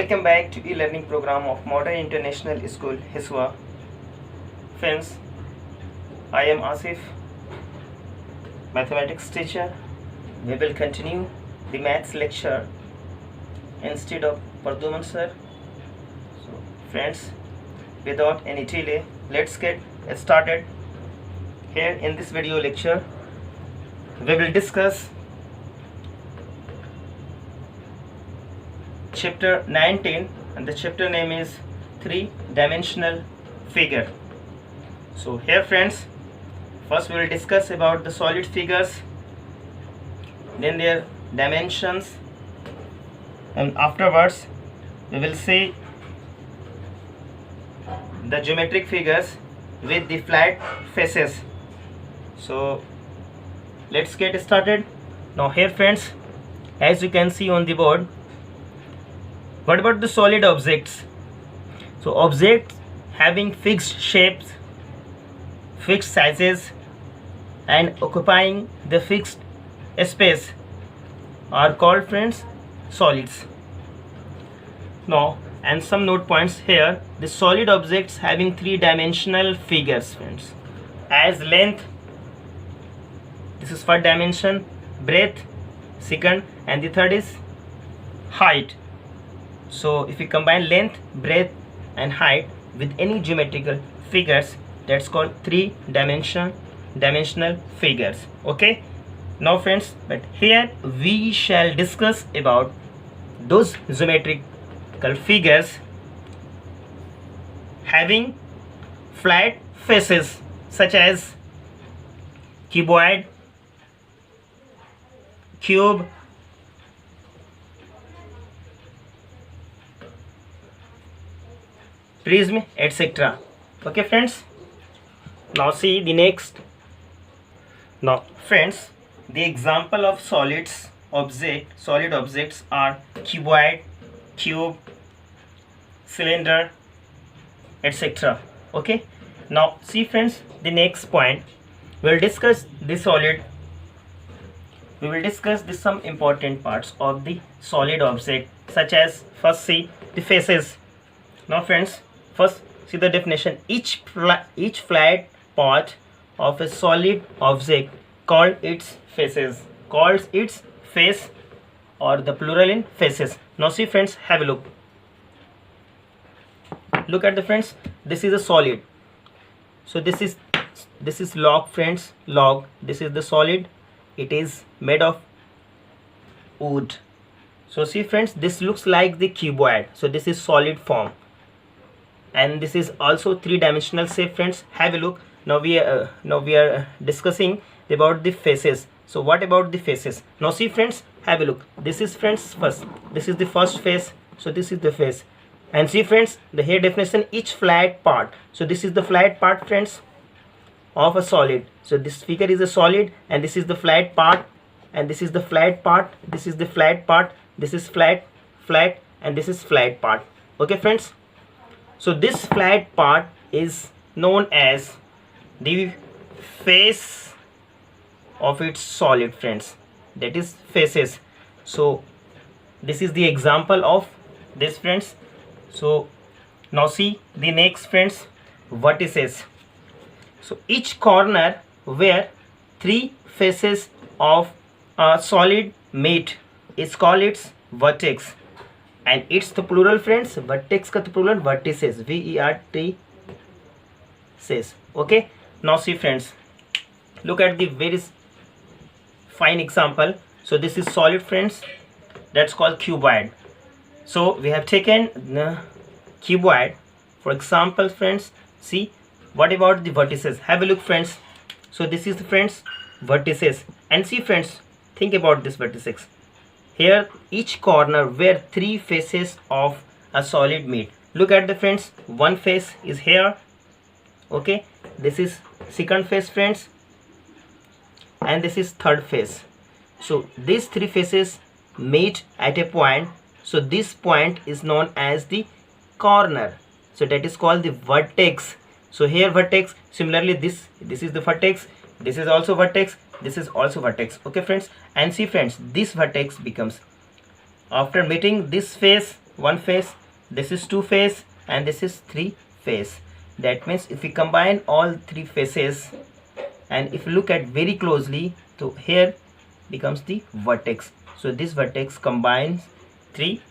Welcome back to e-learning program of Modern International School, Hiswa. Friends, I am Asif, mathematics teacher. We will continue the maths lecture instead of Parduman sir. So, friends, without any delay, let's get started. Here in this video lecture, we will discuss chapter 19, and the chapter name is three-dimensional figure. So here friends, first we will discuss about the solid figures, then their dimensions, and afterwards we will see the geometric figures with the flat faces. So let's get started. Now here friends, as you can see on the board, what about the solid objects? So objects having fixed shapes, fixed sizes, and occupying the fixed space are called, friends, solids. Now, and some note points here: the solid objects having three-dimensional figures, friends, as length, this is first dimension, breadth second, and the third is height. So if we combine length, breadth and height with any geometrical figures, that's called three-dimensional figures. Okay, now friends, but here we shall discuss about those geometrical figures having flat faces, such as cuboid, cube, prism, etc. Okay friends, now see the next. Now friends, the example of solid objects are cuboid, cube, cylinder, etc. Okay, now see friends, the next point, we will discuss the solid. We will discuss some important parts of the solid object, such as, first see the faces. Now friends, first see the definition. Each flat part of a solid object calls its face, or the plural in faces. Now see friends, have a look. Look at the friends, this is a solid. So this is log, friends, log. This is the solid. It is made of wood. So see friends, this looks like the cuboid. So this is solid form, and this is also three-dimensional shape, friends. Have a look. Now we are discussing about the faces. So what about the faces? Now see friends, have a look. This is, friends, first, this is the first face. So this is the face, and see friends, the here definition, each flat part. So this is the flat part, friends, of a solid. So this figure is a solid, and this is the flat part, and this is the flat part, this is the flat part, this is flat, and this is flat part. Okay friends, so this flat part is known as the face of its solid, friends, that is faces. So this is the example of this, friends. So now see the next, friends, vertices. So each corner where three faces of a solid meet is called its vertex, and it's the plural, friends. Vertex ka plural vertices, VERT says. Okay, now see friends, look at the very fine example. So this is solid, friends, that's called cuboid. So we have taken the cuboid for example, friends. See, what about the vertices? Have a look, friends. So this is the, friends, vertices, and see friends, think about this vertices. Here each corner where three faces of a solid meet. Look at the, friends, one face is here. Okay, this is second face, friends, and this is third face. So these three faces meet at a point. So this point is known as the corner. So that is called the vertex. So here vertex, similarly this is the vertex, this is also vertex, this is also vertex. Okay friends, and see friends, this vertex becomes, after meeting this face, one face, this is two face, and this is three face. That means if we combine all three faces, and if you look at very closely, so here becomes the vertex. So this vertex combines three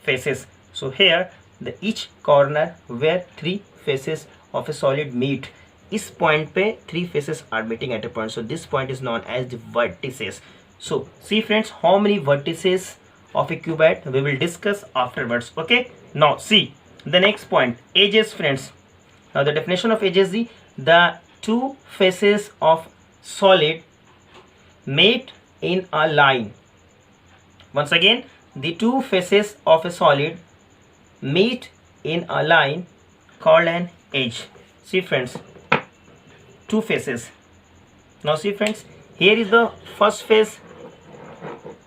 faces. So here the each corner where three faces of a solid meet, इस point पे three faces are meeting at a point. So this point is known as the vertices. So see friends, how many vertices of a cuboid we will discuss afterwards. Okay, now see the next point, edges friends. Now the definition of edge is the two faces of solid meet in a line. Once again, the two faces of a solid meet in a line called an edge. See friends, two faces. Now see friends, here is the first face,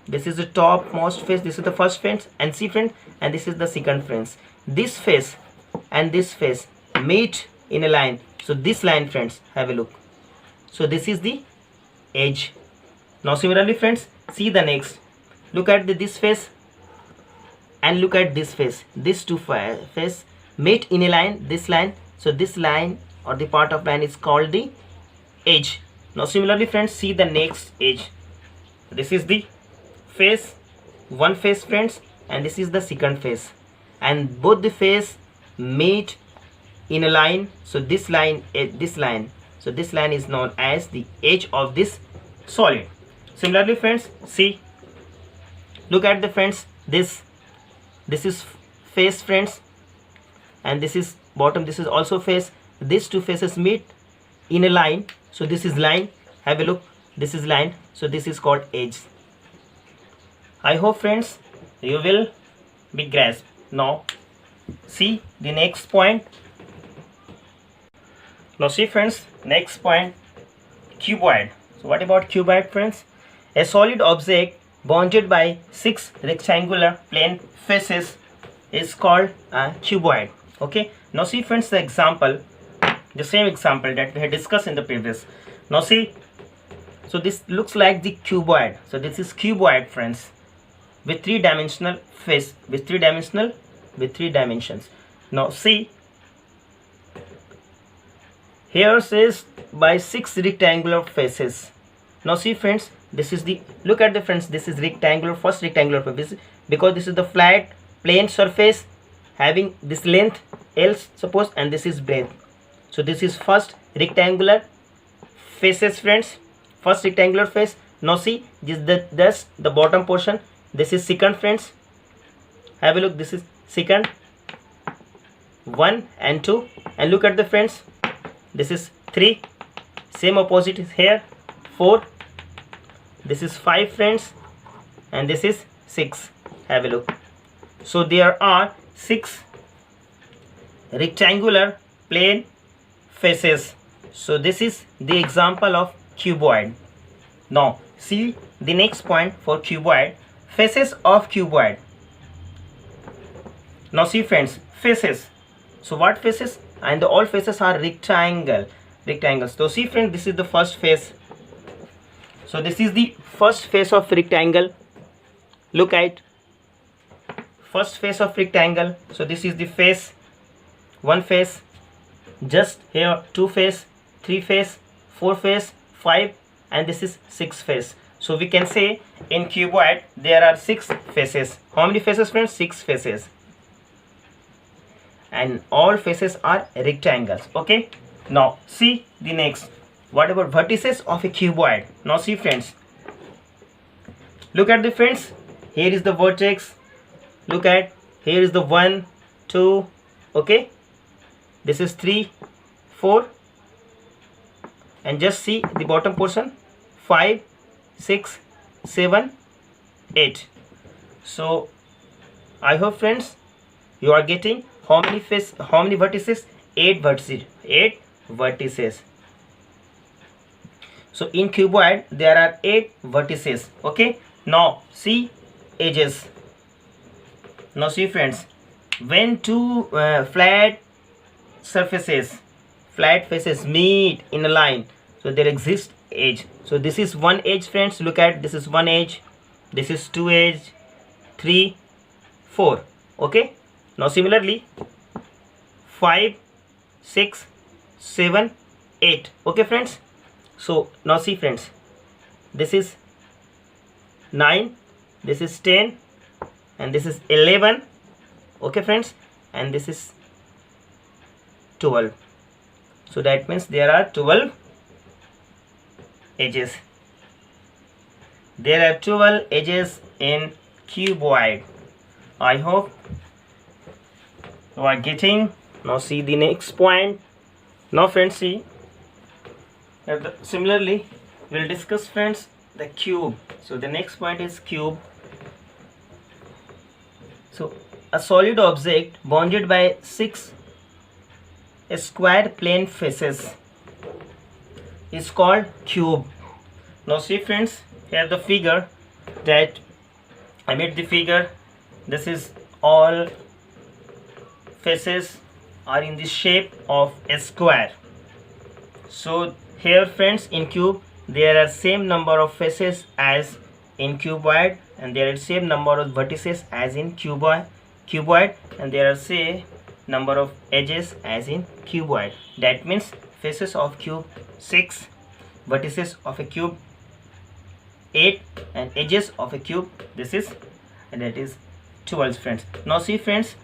this is the topmost face, this is the first face, and see friends, and this is the second face. This face and this face meet in a line. So this line friends, have a look. So this is the edge. Now similarly friends, see the next, look at this face and look at this face. These two faces meet in a line, this line. So this line or the part of line is called the edge. Now similarly friends, see the next edge. This is the face, one face friends, and this is the second face, and both the face meet in a line. So this line, this line, so this line is known as the edge of this solid. Similarly friends, see, look at the friends, this is face friends, and this is bottom, this is also face. These two faces meet in a line. So this is line, have a look, this is line. So this is called edge. I hope friends you will be grasped. Now see the next point. Now see friends, next point, cuboid. So what about cuboid friends? A solid object bounded by 6 rectangular plane faces is called a cuboid. Okay, now see friends the example, the same example that we had discussed in the previous. Now see, so this looks like the cuboid. So this is cuboid friends, with three-dimensional face, with three dimensions. Now see, here is by 6 rectangular faces. Now see friends, this is the, look at the friends, this is rectangular, first rectangular face, because this is the flat plane surface having this length L suppose, and this is breadth. So this is first rectangular faces friends, first rectangular face. Now see, this the bottom portion, this is second friends, have a look, this is second, 1 and 2, and look at the friends, this is 3, same opposite is here, 4, this is 5 friends, and this is 6, have a look. So there are 6 rectangular plane faces. So this is the example of cuboid. Now see the next point for cuboid, faces of cuboid. Now see friends, faces. So what faces? And all faces are rectangles. So see friends, this is the first face. So this is the first face of rectangle. Look at first face of rectangle. So this is the face, one face, just here 2 face, 3 face, 4 face, 5, and this is 6 face. So we can say in cuboid there are 6 faces. How many faces friends? 6 faces, and all faces are rectangles. Okay, now see the next, what about vertices of a cuboid? Now see friends, look at the friends, here is the vertex, look at, here is the 1, 2, okay, this is 3, 4, and just see the bottom portion, 5, 6, 7, 8. So I hope friends you are getting how many vertices? 8 vertices. 8 vertices. So in cuboid there are 8 vertices. Okay, now see edges. Now see friends, when two flat faces meet in a line, so there exists edge. So this is one edge friends, look at, this is one edge, this is 2 edge, 3, 4. Okay, now similarly 5, 6, 7, 8. Okay friends, so now see friends, this is 9, this is 10, and this is 11. Okay friends, and this is 12. So that means there are 12 edges. There are 12 edges in cuboid. I hope you are getting. Now see the next point. Now friends, see similarly we'll discuss friends the cube. So the next point is cube. So a solid object bounded by 6 square plane faces is called cube. Now see friends, here the figure that I made the figure. This is all faces are in the shape of a square. So here friends, in cube there are same number of faces as in cuboid, and there are same number of vertices as in cuboid, and there are say number of edges as in cuboid. That means faces of cube 6, vertices of a cube 8, and edges of a cube that is 12 friends. Now see friends,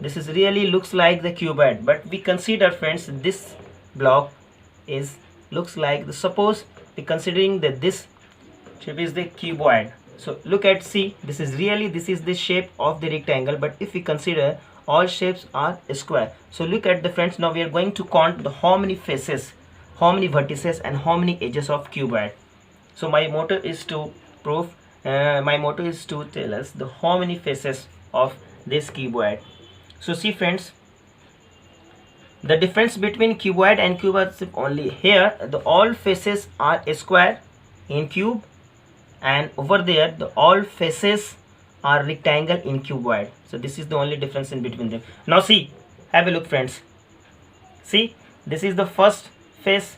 this is really looks like the cuboid, but we consider friends this block is looks like the, suppose we considering that this shape is the cuboid. So look at, see, this is the shape of the rectangle, but if we consider all shapes are square. So look at the friends, now we are going to count the how many faces, how many vertices, and how many edges of cuboid. So my motto is to prove tell us the how many faces of this cuboid. So see friends, the difference between cuboid and cuboid is only here the all faces are square in cube, and over there the all faces are rectangle in cuboid. So this is the only difference in between them. Now see, have a look friends. See, this is the first face,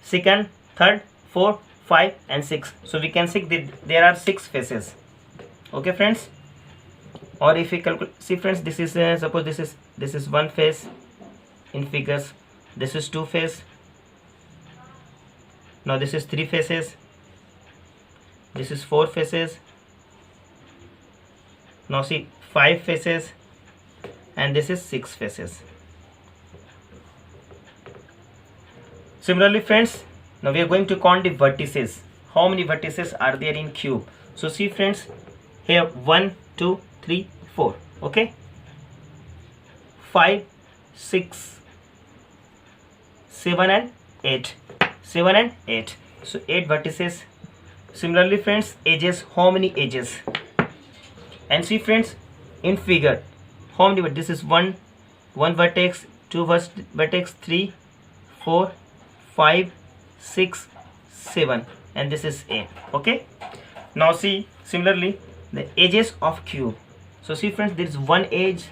second, third, fourth, 5 and 6. So we can see that there are 6 faces. Okay friends, or if we calculate, see friends, this is suppose this is one face in figures, this is 2 face, now this is 3 faces, this is 4 faces, now see 5 faces, and this is 6 faces. Similarly friends, now we are going to count the vertices. How many vertices are there in cube? So see friends, here 1, 2, 3, 4. Okay, 5, 6, 7 and 8. 7 and 8. So 8 vertices. Similarly friends, edges, how many edges? And see friends, in figure, how many? This is one vertex, 2 vertex, 3, 4, 5, 6, 7, and this is 8. Okay, now see similarly the edges of cube. So see friends, there is 1 edge,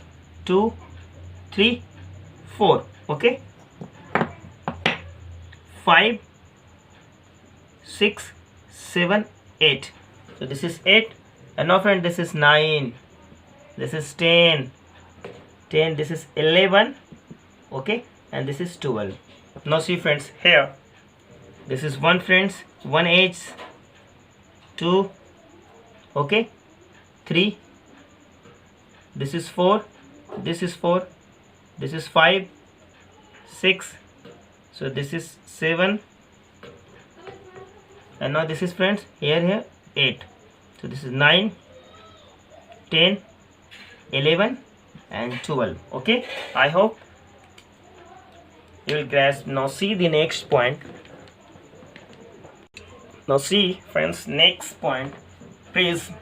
2, 3, 4. Okay, 5, 6, 7, 8. So this is 8, and now friend, this is 9, this is 10, this is 11. Okay, and this is 12. Now see friends, here this is 1 friends, 1 edge, 2, okay, 3, this is 4, this is 4, this is 5, 6, so this is 7, and now this is friends here 8. So this is 9, 10, 11 and 12. Okay, I hope you will grasp. Now see the next point. Now see friends, next point, prism.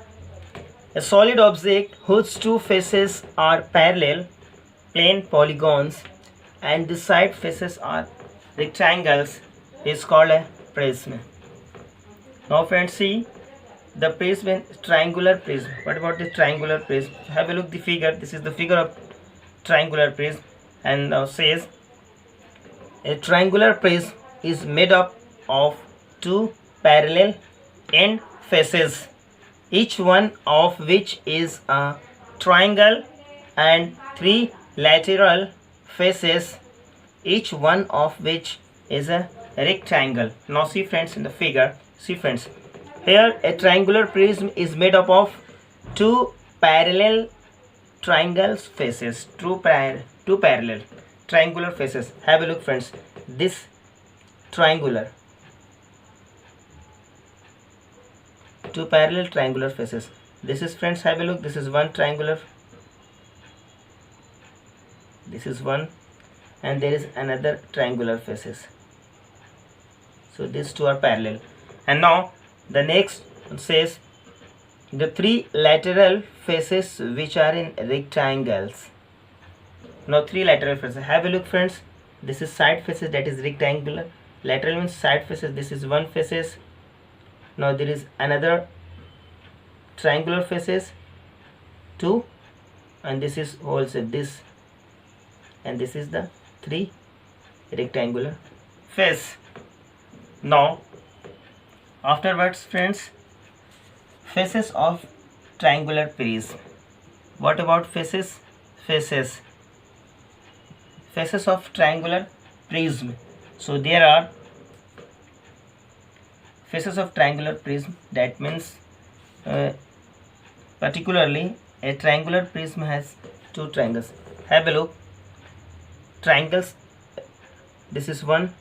A solid object whose 2 faces are parallel plane polygons and the side faces are rectangles is called a prism. Now friends, see the prism, triangular prism. What about the triangular prism? Have a look the figure. This is the figure of triangular prism, and now says a triangular prism is made up of 2 parallel end faces, each one of which is a triangle and 3 lateral faces, each one of which is a rectangle. Now see friends in the figure, see friends, here a triangular prism is made up of 2 parallel triangles faces, two parallel triangular faces. Have a look friends, this triangular, 2 parallel triangular faces. This is friends, have a look, this is one triangular, this is one, and there is another triangular faces. So these two are parallel. And now the next says the 3 lateral faces which are in rectangles. Now 3 lateral faces, have a look friends, this is side faces, that is rectangular. Lateral means side faces, this is one faces. Now there is another triangular faces 2, and this is also this, and this is the 3 rectangular face. Now afterwards friends, faces of triangular prism. What about faces? Faces of triangular prism. So there are faces of triangular prism, that means particularly a triangular prism has 2 triangles. Have a look, triangles, this is one,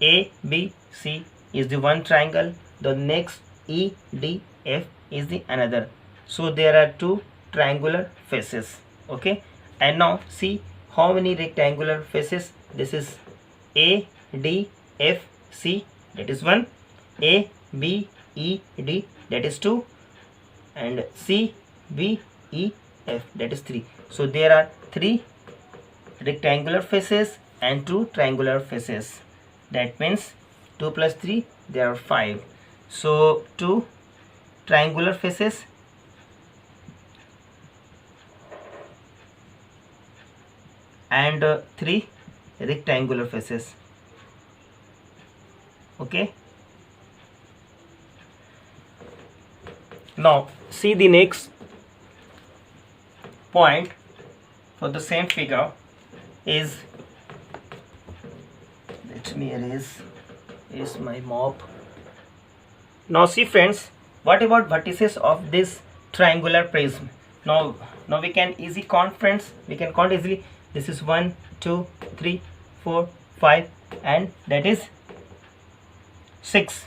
A B C is the one triangle, the next E D F is the another. So there are 2 triangular faces. Okay, and now see how many rectangular faces. This is A D F C, that is 1, A B E D, that is 2, and C B E F, that is 3. So there are 3 rectangular faces and 2 triangular faces. That means 2 plus 3, there are 5. So 2 triangular faces and 3 rectangular faces. Okay, now see the next point for the same figure is, let me erase my mop. Now see friends, what about vertices of this triangular prism? Now we can easily count friends, we can count easily. This is 1 2 3 4 5, and that is 6.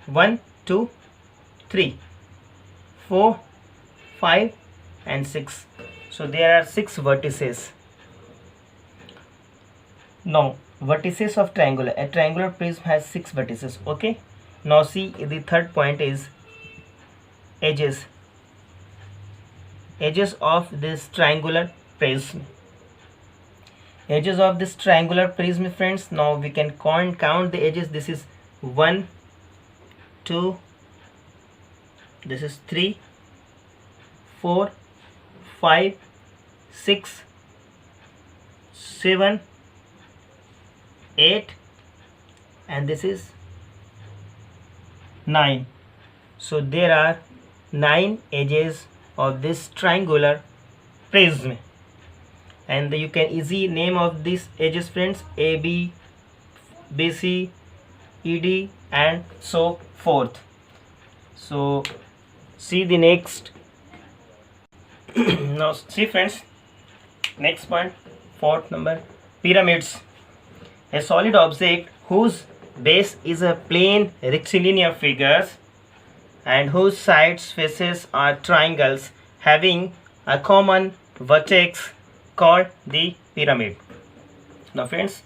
1 2 3 4 5 and 6. So there are 6 vertices. Now vertices of triangular, a triangular prism has 6 vertices. Okay, now see the third point is edges of this triangular prism. Edges of this triangular prism friends, now we can count the edges. This is 1 2, this is 3 4 5 6 7 8, and this is 9. So there are 9 edges of this triangular prism, and you can easily name of these edges friends, A B B C E D and so forth. So see the next now see friends, next point, 4th number, pyramids. A solid object whose base is a plane rectilinear figures and whose sides faces are triangles having a common vertex called the pyramid. Now friends,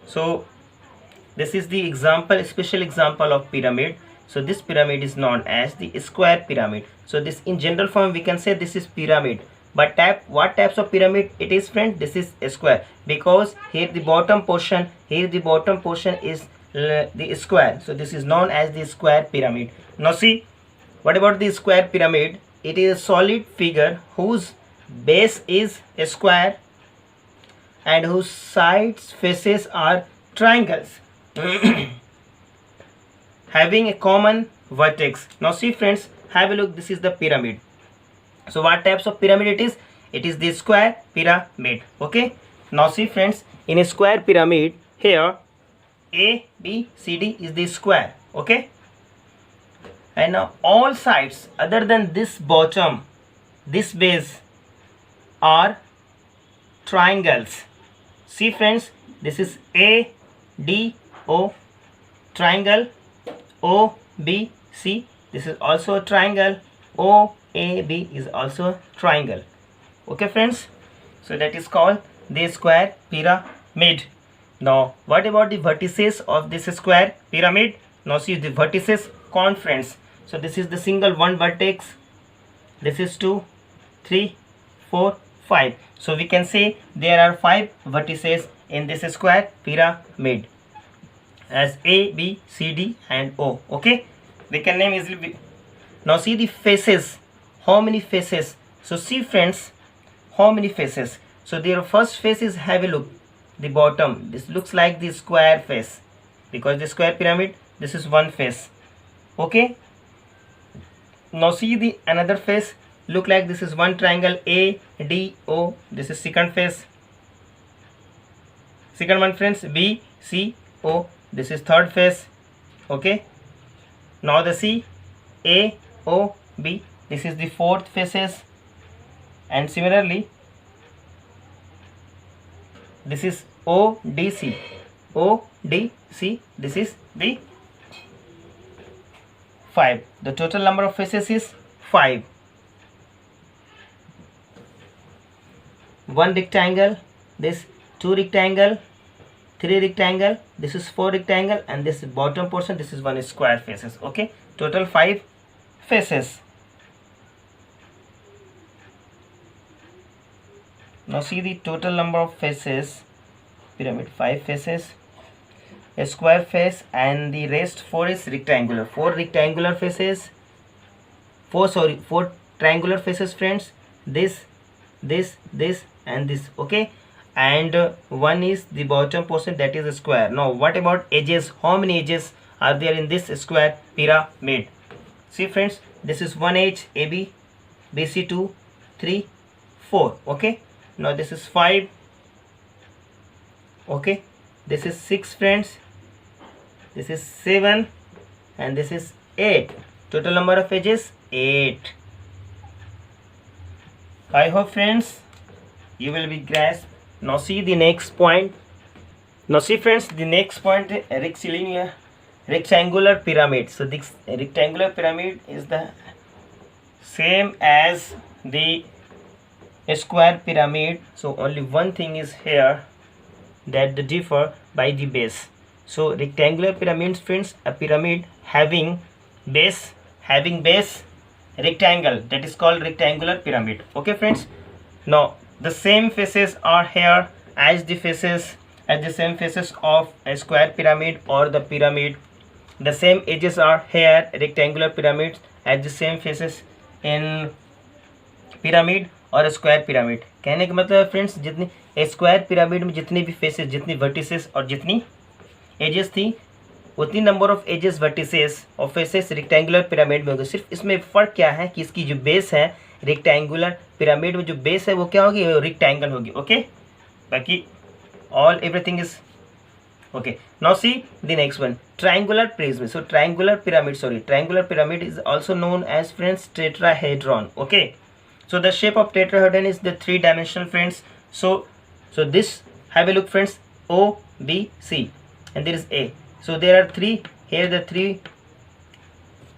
so this is the example, special example of pyramid. So this pyramid is known as the square pyramid. So this in general form we can say this is pyramid. But what types of pyramid it is friend? This is a square, because here the bottom portion is the square. So this is known as the square pyramid. Now see, what about the square pyramid? It is a solid figure whose base is a square and whose sides faces are triangles having a common vertex. Now see friends, have a look, this is the pyramid. So what types of pyramid it is? it is the square pyramid. Okay, now see friends, in a square pyramid, here A, B, C, D is the square. Okay, and now all sides other than this bottom, this base, are triangles. See friends, this is A, D, O, triangle. O, B, C, this is also a triangle. O, A, B is also a triangle. Okay friends, so that is called the square pyramid. Now what about the vertices of this square pyramid? Now see the vertices count friends. So this is the single one vertex, this is 2, 3, 4, 5. So we can say there are 5 vertices in this square pyramid as A, B, C, D and O. Okay, we can name easily. Now see the faces, how many faces? So see friends, how many faces? So their first face is, have a look, the bottom, this looks like the square face, because the square pyramid, this is one face. Okay, now see the another face, look like this is one triangle A, D, O, this is second face. Second one friends, B, C, O, this is third face. Okay, now the C, A, O, B, this is the fourth faces. And similarly this is O, D, C, O, D, C, this is the 5. The total number of faces is 5. One rectangle, this 2 rectangle, 3 rectangle, this is 4 rectangle, and this bottom portion, this is one square faces. Okay, total 5 faces. Now see the total number of faces, pyramid 5 faces, a square face, and the rest 4 is rectangular. 4 rectangular faces, 4 triangular faces friends, this and this. Okay, and one is the bottom portion, that is a square. Now what about edges? How many edges are there in this square pyramid? See friends, this is one edge AB, BC 2, 3, 4. Okay, now this is 5. Okay, this is 6 friends, this is 7, and this is 8. Total number of edges 8. I hope friends you will be grasped. Now see the next point. Now see friends, the next point, rectangular pyramid. So this rectangular pyramid is the same as the square pyramid. So only one thing is here, that they differ by the base. So rectangular pyramids friends, a pyramid having base rectangle, that is called rectangular pyramid. Okay friends, now the same faces are here as the same faces of a square pyramid or the pyramid. The same edges are here, rectangular pyramids, as the same faces in pyramid और square pyramid. कहने का मतलब friends, जितनी square pyramid में जितनी भी faces, जितनी vertices और जितनी एजेस थी, उतनी नंबर ऑफ एजेस, वर्टिसेस और फेसेस रेक्टेंगुलर पिरामिड में होगी. सिर्फ इसमें फ़र्क क्या है कि इसकी जो बेस है रेक्टेंगुलर पिरामिड में, जो बेस है वो क्या होगी, रेक्टेंगल होगी. ओके, बाकी all everything is okay. Now see the next one, triangular prism. So triangular pyramid is also known as friends tetrahedron. Okay, so the shape of tetrahedron is the 3-dimensional friends. So this, have a look friends, O, B, C, and there is A. So there are 3 here, the 3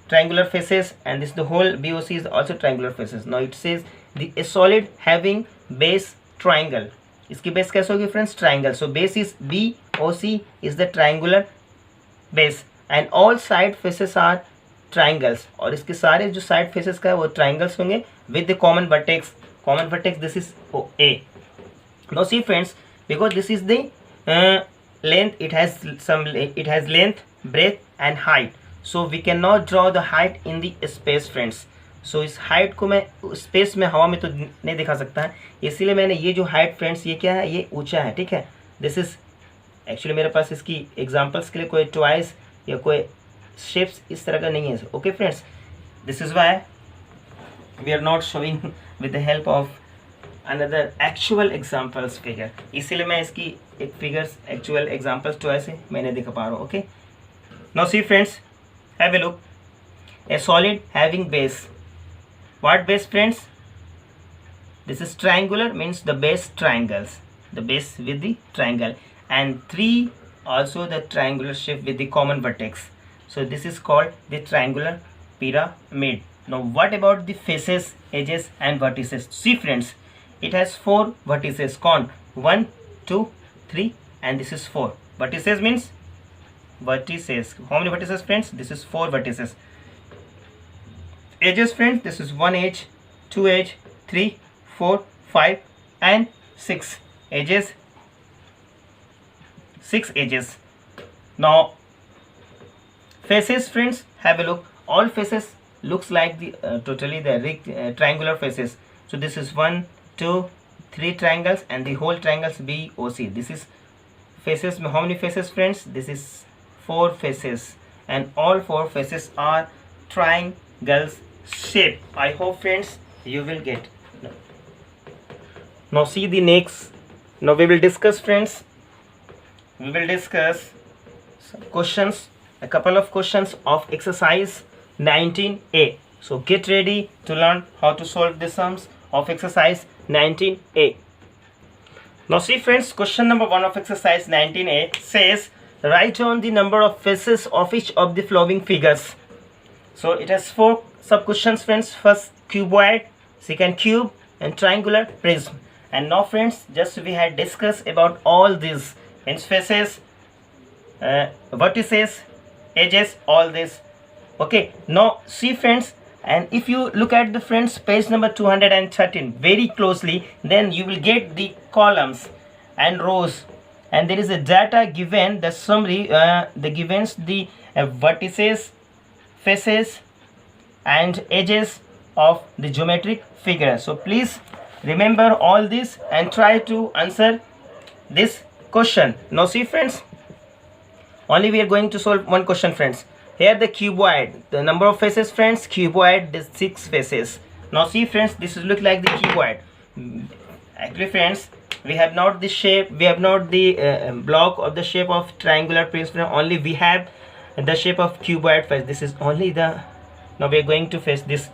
triangular faces, and this the whole BOC is also triangular faces. Now it says a solid having base triangle. इसकी base कैसे होगी friends, triangle. So base is BOC is the triangular base, and all side faces are triangles. और इसके सारे जो side faces का है वो triangles होंगे with the common vertex. This is A. Now see friends, because this is the length, it has length, breadth and height. So we cannot draw the height in the space friends. So इस height को मैं space में हवा में तो नहीं दिखा सकता है, इसीलिए मैंने ये जो height friends, ये क्या है, ये ऊंचा है. ठीक है, this is actually मेरे पास इसकी examples के लिए कोई toys या कोई shapes इस तरह का नहीं है. Okay friends, this is why we are not showing with the help of another actual examples figure. इसीलिए मैं इसकी एक figures actual examples तो ऐसे मैंने दिखा पा रहा हूँ. Okay. Now see friends, have a look. A solid having base. What base friends? This is triangular, means the base triangles. The base with the triangle, and 3 also the triangular shape with the common vertex. So this is called the triangular pyramid. Now what about the faces, edges and vertices? See friends, it has 4 vertices. Count 1, 2, 3 and this is 4. Vertices means vertices. How many vertices friends? This is 4 vertices. Edges friends, this is 1 edge, 2 edge, 3, 4, 5 and 6 edges. 6 edges. Now faces friends, have a look. All faces looks like the totally the triangular faces. So this is 1, 2, 3 triangles and the whole triangles BOC. This is faces. How many faces friends? This is 4 faces and all 4 faces are triangles shape. I hope friends you will get. Now see the next. Now we will discuss friends. We will discuss some questions, a couple of questions of exercise 19A. So get ready to learn how to solve the sums of exercise 19A. Now see friends, question number 1 of exercise 19A says write down the number of faces of each of the following figures. So it has 4 sub questions friends. First cuboid, second cube and triangular prism. And now friends, just we had discussed about all these, means faces, vertices, edges, all this. Okay, now see friends, and if you look at the friends page number 213 very closely, then you will get the columns and rows, and there is a data given, the summary, the givens the vertices, faces and edges of the geometric figure. So please remember all this and try to answer this question. Now see friends, only we are going to solve one question friends. Here the cuboid, the number of faces friends, cuboid is 6 faces. Now see friends, this is look like the cuboid. Actually friends, we have not the shape, we have not the block of the shape of triangular prism, only we have the shape of cuboid face. This is only the, now we are going to face this.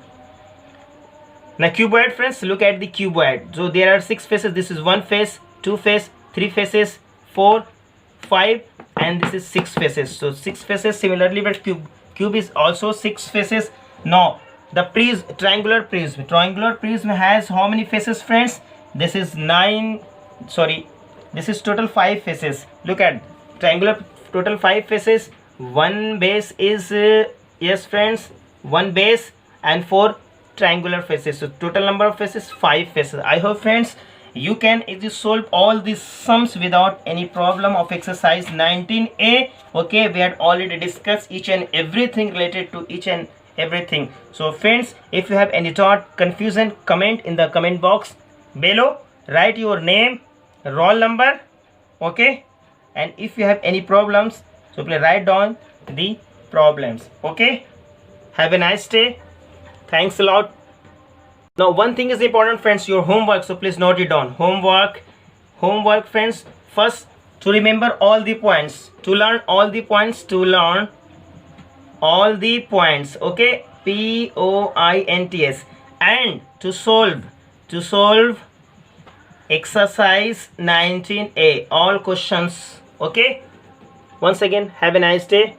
Now cuboid friends, look at the cuboid. So there are 6 faces. This is 1 face, 2 face, 3 faces, 4, 5 and this is 6 faces. So 6 faces. Similarly but cube is also 6 faces. Now the triangular prism has how many faces friends? This is 9, sorry, this is total 5 faces. Look at triangular, total 5 faces. 1 base is yes friends, 1 base and 4 triangular faces. So total number of faces 5 faces. I hope friends you can easily solve all these sums without any problem of exercise 19A. Okay, we had already discussed each and everything related to each and everything. So friends, if you have any thought, confusion, comment in the comment box below. Write your name, roll number, okay, and if you have any problems, so please write down the problems. Okay, have a nice day. Thanks a lot. Now one thing is important friends, your homework, so please note it down. Homework friends, first to remember all the points, to learn all the points, okay, POINTS, and to solve exercise 19A, all questions. Okay, once again have a nice day.